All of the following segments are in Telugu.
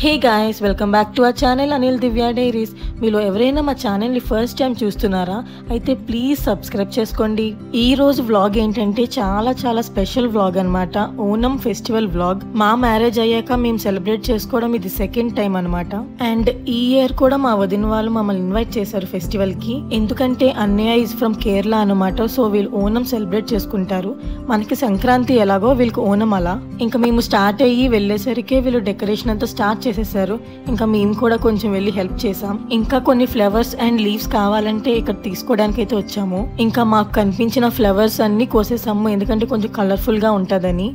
Hey guys, welcome back to our channel Anil Divya Diaries. మీలో ఎవరైనా మా ఛానల్ ని ఫస్ట్ టైం చూస్తున్నారా అయితే ప్లీజ్ సబ్స్క్రైబ్ చేసుకోండి. ఈ రోజు వ్లాగ్ ఏంటంటే చాలా స్పెషల్ వ్లాగ్ అన్నమాట. Onam festival vlog. మా మ్యారేజ్ అయ్యాక మేము సెలబ్రేట్ చేసుకోవడం ఇది సెకండ్ టైం అన్నమాట. అండ్ ఈ ఇయర్ కూడా మా వదిన వాళ్ళు మమ్మల్ని ఇన్వైట్ చేశారు ఫెస్టివల్ కి. ఎందుకంటే అన్నయ్య ఇస్ ఫ్రమ్ కేరళ అన్నమాట. సో వీళ్ళు ఓనం సెలబ్రేట్ చేసుకుంటారు. మనకి సంక్రాంతి ఎలాగో వీళ్ళకి ఓనం అలా. ఇంకా మేము స్టార్ట్ అయ్యి వెళ్ళేసరికి వీళ్ళు డెకరేషన్ అంతా స్టార్ట్ చేసేసారు. ఇంకా మేము కూడా కొంచెం వెళ్ళి హెల్ప్ చేసాం. ఇంకా కొన్ని ఫ్లవర్స్ అండ్ లీవ్స్ కావాలంటే ఇక్కడ తీసుకోవడానికి అయితే వచ్చాము. ఇంకా మాకు కనిపించిన ఫ్లవర్స్ అన్ని కోసేసాము, ఎందుకంటే కొంచెం కలర్ఫుల్ గా ఉంటదని.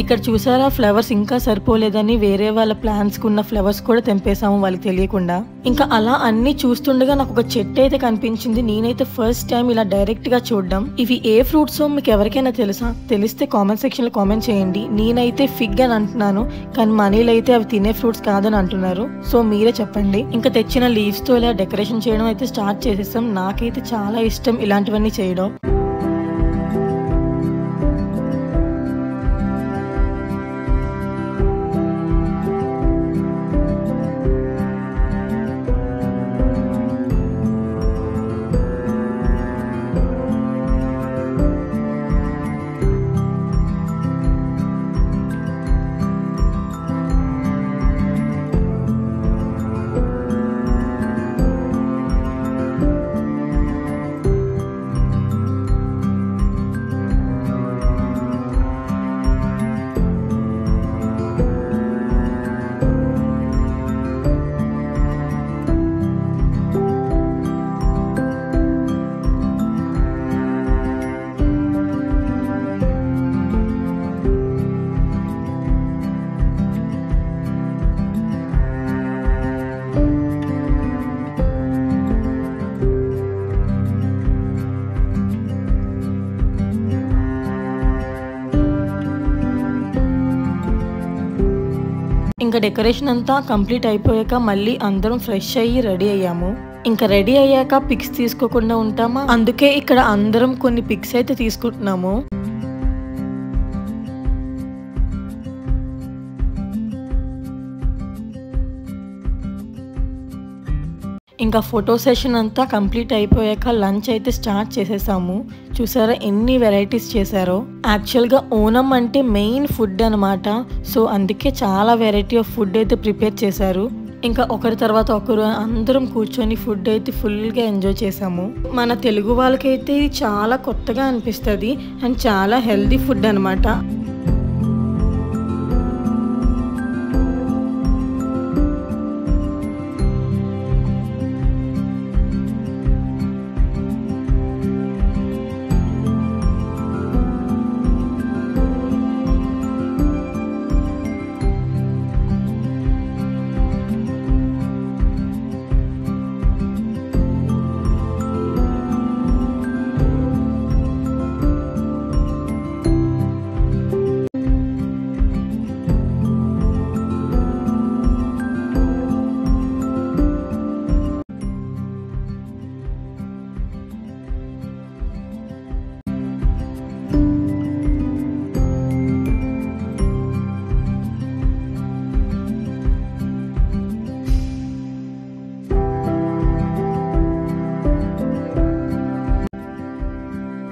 ఇక్కడ చూసారా, ఫ్లవర్స్ ఇంకా సరిపోలేదని వేరే వాళ్ళ ప్లాంట్స్ కున్న ఫ్లవర్స్ కూడా తెంపేసాము వాళ్ళకి తెలియకుండా. ఇంకా అలా అన్ని చూస్తుండగా నాకు ఒక చెట్టు అయితే కనిపించింది. నేనైతే ఫస్ట్ టైం ఇలా డైరెక్ట్ గా చూడడం. ఇవి ఏ ఫ్రూట్స్ మీకు ఎవరికైనా తెలుసా? తెలిస్తే కామెంట్ సెక్షన్ లో కామెంట్ చేయండి. నేనైతే ఫిగ్ అని అంటున్నాను, కానీ మనీలు అయితే అవి తినే ఫ్రూట్స్ కాదని అంటున్నారు. సో మీరే చెప్పండి. ఇంకా తెచ్చిన లీవ్స్ తో ఇలా డెకరేషన్ చేయడం అయితే స్టార్ట్ చేసేసాం. నాకైతే చాలా ఇష్టం ఇలాంటివన్నీ చేయడం. ఇంకా డెకరేషన్ అంతా కంప్లీట్ అయిపోయాక మళ్ళీ అందరం ఫ్రెష్ అయ్యి రెడీ అయ్యాము. ఇంకా రెడీ అయ్యాక పిక్స్ తీసుకోకుండా ఉంటామా, అందుకే ఇక్కడ అందరం కొన్ని పిక్స్ అయితే తీసుకుంటున్నాము. ఇంకా ఫోటో సెషన్ అంతా కంప్లీట్ అయిపోయాక లంచ్ అయితే స్టార్ట్ చేసేసాము. చూసారా ఎన్ని వెరైటీస్ చేశారో. యాక్చువల్గా ఓనం అంటే మెయిన్ ఫుడ్ అనమాట. సో అందుకే చాలా వెరైటీ ఆఫ్ ఫుడ్ అయితే ప్రిపేర్ చేశారు. ఇంకా ఒకరి తర్వాత ఒకరు అందరం కూర్చొని ఫుడ్ అయితే ఫుల్గా ఎంజాయ్ చేసాము. మన తెలుగు వాళ్ళకైతే ఇది చాలా కొత్తగా అనిపిస్తుంది అండ్ చాలా హెల్దీ ఫుడ్ అనమాట.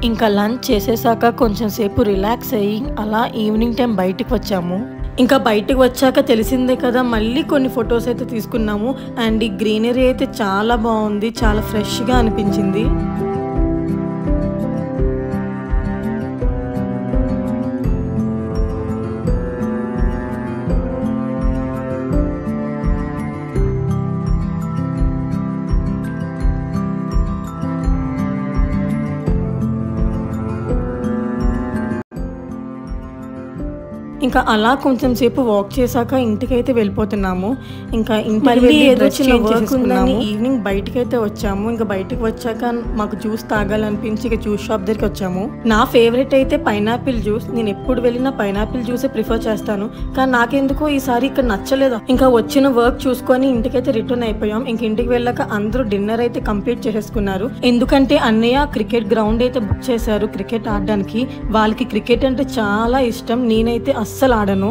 ఇంకా లంచ్ చేసేసాక కొంచెం సేపు రిలాక్స్ అయ్యి అలా ఈవినింగ్ టైం బయటికి వచ్చాము. ఇంకా బయటకు వచ్చాక తెలిసిందే కదా, మళ్ళీ కొన్ని ఫొటోస్ అయితే తీసుకున్నాము. అండ్ ఈ గ్రీనరీ అయితే చాలా బాగుంది, చాలా ఫ్రెష్గా అనిపించింది. ఇంకా అలా కొంచెం సేపు వాక్ చేశాక ఇంటికైతే వెళ్ళిపోతున్నాము. ఇంకా ఈవినింగ్ బయటకైతే వచ్చాము. ఇంకా బయటకు వచ్చాక మాకు జ్యూస్ తాగాలనిపించి ఇక జ్యూస్ షాప్ దగ్గరికి వచ్చాము. నా ఫేవరెట్ అయితే పైనాపిల్ జ్యూస్. నేను ఎప్పుడు వెళ్ళినా పైనాపిల్ జ్యూసే ప్రిఫర్ చేస్తాను, కానీ నాకెందుకో ఈసారి ఇక్కడ నచ్చలేదు. ఇంకా వచ్చిన వర్క్ చూసుకొని ఇంటికైతే రిటర్న్ అయిపోయాం. ఇంక ఇంటికి వెళ్ళాక అందరూ డిన్నర్ అయితే కంప్లీట్ చేసేసుకున్నారు. ఎందుకంటే అన్నయ్య క్రికెట్ గ్రౌండ్ అయితే బుక్ చేశారు క్రికెట్ ఆడడానికి. వాళ్ళకి క్రికెట్ అంటే చాలా ఇష్టం, నేనైతే అస్సలు ఆడను.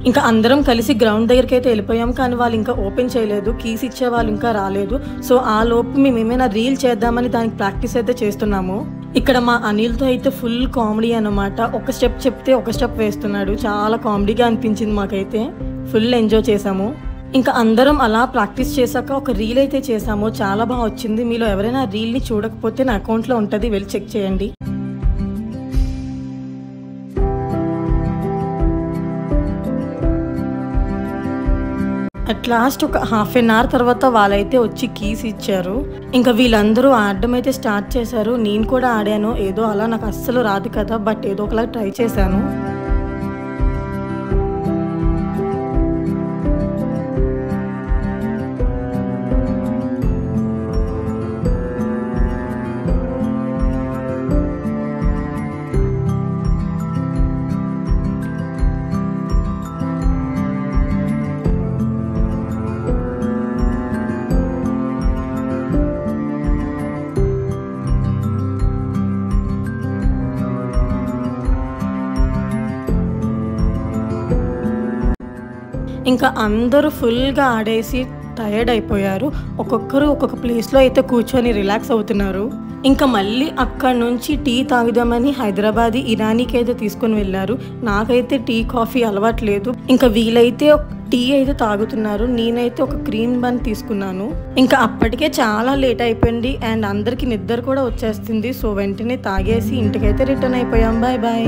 ఇంకా అందరం కలిసి గ్రౌండ్ దగ్గరికి అయితే వెళ్ళిపోయాం, కానీ వాళ్ళు ఇంకా ఓపెన్ చేయలేదు, కీస్ ఇచ్చే వాళ్ళు ఇంకా రాలేదు. సో ఆ లోపు మేము ఏమైనా రీల్ చేద్దామని దానికి ప్రాక్టీస్ అయితే చేస్తున్నాము. ఇక్కడ మా అనిల్తో అయితే ఫుల్ కామెడీ అన్నమాట. ఒక స్టెప్ చెప్తే ఒక స్టెప్ వేస్తున్నాడు. చాలా కామెడీగా అనిపించింది మాకైతే. ఫుల్ ఎంజాయ్ చేసాము. ఇంకా అందరం అలా ప్రాక్టీస్ చేశాక ఒక రీల్ అయితే చేసాము. చాలా బాగా వచ్చింది. మీలో ఎవరైనా రీల్ని చూడకపోతే నా అకౌంట్లో ఉంటుంది, వెళ్ళి చెక్ చేయండి. అట్ లాస్ట్ ఒక హాఫ్ అన్ అవర్ తర్వాత వాళ్ళైతే వచ్చి కీస్ ఇచ్చారు. ఇంకా వీళ్ళందరూ ఆడడం అయితే స్టార్ట్ చేశారు. నేను కూడా ఆడాను. ఏదో అలా నాకు అస్సలు రాదు కదా, బట్ ఏదో ఒకలా ట్రై చేశాను. ఇంకా అందరూ ఫుల్గా ఆడేసి టైర్డ్ అయిపోయారు. ఒక్కొక్కరు ఒక్కొక్క ప్లేస్లో అయితే కూర్చొని రిలాక్స్ అవుతున్నారు. ఇంకా మళ్ళీ అక్కడి నుంచి టీ తాగుదామని హైదరాబాదీ ఇరానీకి అయితే తీసుకొని వెళ్ళారు. నాకైతే టీ కాఫీ అలవాట్లేదు. ఇంకా వీలైతే టీ అయితే తాగుతున్నారు. నేనైతే ఒక క్రీమ్ బన్ తీసుకున్నాను. ఇంకా అప్పటికే చాలా లేట్ అయిపోయింది అండ్ అందరికీ నిద్ర కూడా వచ్చేస్తుంది. సో వెంటనే తాగేసి ఇంటికైతే రిటర్న్ అయిపోయాం. Bye bye.